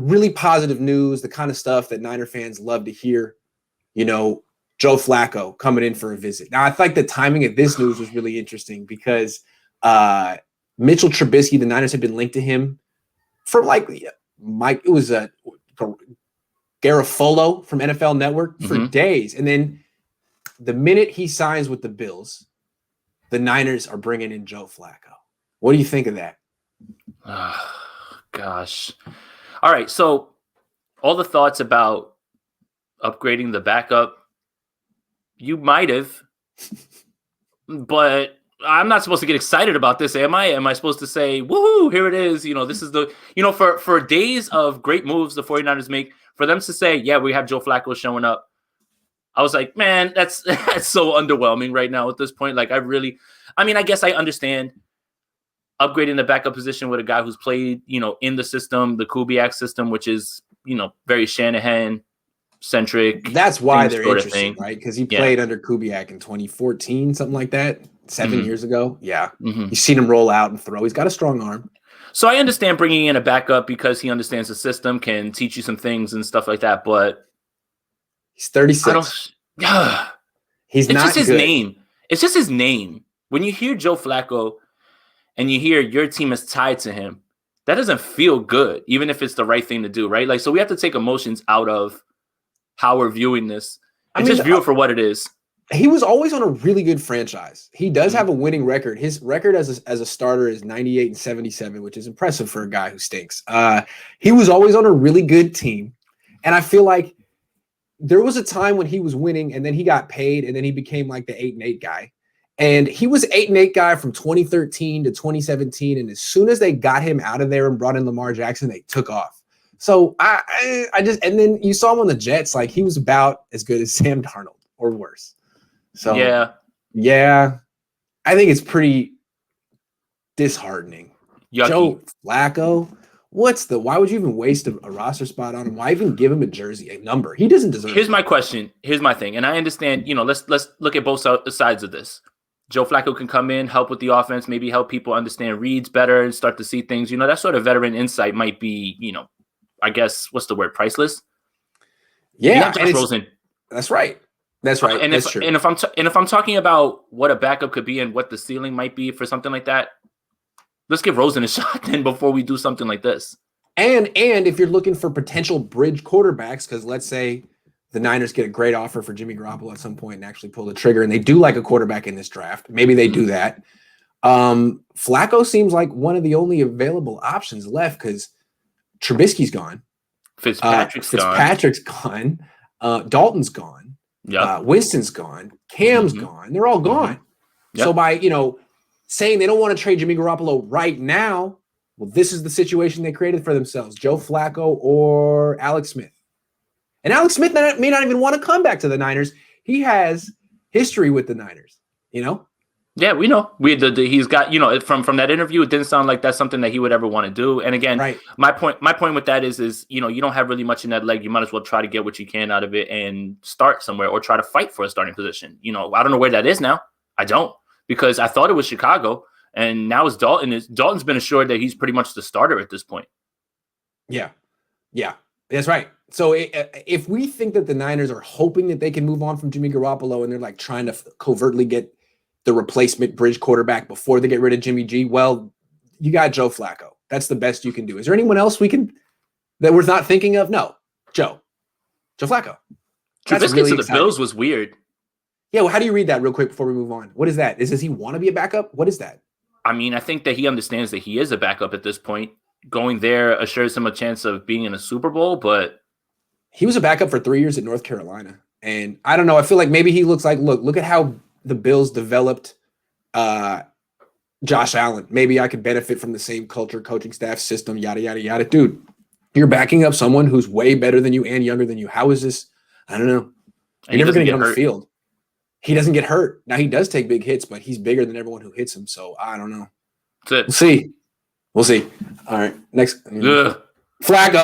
really positive news, the kind of stuff that Niner fans love to hear. You know, Joe Flacco coming in for a visit. Now, I think the timing of this news was really interesting because Mitchell Trubisky, the Niners had been linked to him for it was Garofolo from NFL Network for days. And then the minute he signs with the Bills, the Niners are bringing in Joe Flacco. What do you think of that? Gosh. All right. So all the thoughts about upgrading the backup, you might have, but I'm not supposed to get excited about this, am I? Am I supposed to say, woohoo, here it is. This is for days of great moves the 49ers make, for them to say, yeah, we have Joe Flacco showing up. I was like, man, that's so underwhelming right now at this point. Like, I guess I understand upgrading the backup position with a guy who's played, in the system, the Kubiak system, which is, very Shanahan centric. That's why they're interested, right? Because he played under Kubiak in 2014, something like that, 7 years ago. Yeah. You've seen him roll out and throw. He's got a strong arm. So I understand bringing in a backup because he understands the system, can teach you some things and stuff like that. But he's 36. He's not just his good. name. It's just his name. When you hear Joe Flacco and you hear your team is tied to him, that doesn't feel good, even if it's the right thing to do, right? Like, so we have to take emotions out of how we're viewing this and just view it for what it is. He was always on a really good franchise. He does have a winning record. His record as a starter is 98-77, which is impressive for a guy who stinks. He was always on a really good team. And I feel like there was a time when he was winning and then he got paid and then he became like the 8-8 guy. And he was 8-8 guy from 2013 to 2017. And as soon as they got him out of there and brought in Lamar Jackson, they took off. So and then you saw him on the Jets, like he was about as good as Sam Darnold or worse. So yeah, I think it's pretty disheartening. Yucky. Joe Flacco, why would you even waste a roster spot on him? Why even give him a jersey, a number? He doesn't deserve it. Here's my question. Here's my thing. And I understand, let's look at both sides of this. Joe Flacco can come in, help with the offense, maybe help people understand reads better and start to see things. That sort of veteran insight might be, I guess, what's the word? Priceless? Yeah. Rosen. That's right. That's right. And That's true. And if I'm talking about what a backup could be and what the ceiling might be for something like that, let's give Rosen a shot then before we do something like this. And if you're looking for potential bridge quarterbacks, because let's say the Niners get a great offer for Jimmy Garoppolo at some point and actually pull the trigger, and they do like a quarterback in this draft. Maybe they do that. Flacco seems like one of the only available options left because Trubisky's gone. Fitzpatrick's gone. Dalton's gone. Winston's gone. Cam's gone. They're all gone. Yep. So by, saying they don't want to trade Jimmy Garoppolo right now, well, this is the situation they created for themselves. Joe Flacco or Alex Smith. And Alex Smith may not even want to come back to the Niners. He has history with the Niners, Yeah, we know. He's got, from that interview, it didn't sound like that's something that he would ever want to do. And again, my point with that is you don't have really much in that leg. You might as well try to get what you can out of it and start somewhere or try to fight for a starting position. I don't know where that is now. I don't, because I thought it was Chicago, and now it's Dalton. Dalton's been assured that he's pretty much the starter at this point. Yeah, that's right. So if we think that the Niners are hoping that they can move on from Jimmy Garoppolo and they're like trying to covertly get the replacement bridge quarterback before they get rid of Jimmy G, well, you got Joe Flacco. That's the best you can do. Is there anyone else that we're not thinking of? No, Joe Flacco. Trubisky to the Bills was weird. Yeah, well, how do you read that real quick before we move on? What is that? Does he want to be a backup? What is that? I mean, I think that he understands that he is a backup at this point. Going there assures him a chance of being in a Super Bowl, but he was a backup for 3 years at North Carolina. And I don't know. I feel like maybe he looks like, look at how the Bills developed Josh Allen. Maybe I could benefit from the same culture, coaching staff, system, yada, yada, yada. Dude, you're backing up someone who's way better than you and younger than you. How is this? I don't know. You're never going to get on the field. He doesn't get hurt. Now, he does take big hits, but he's bigger than everyone who hits him. So I don't know. That's it. We'll see. All right. Next. Flacco.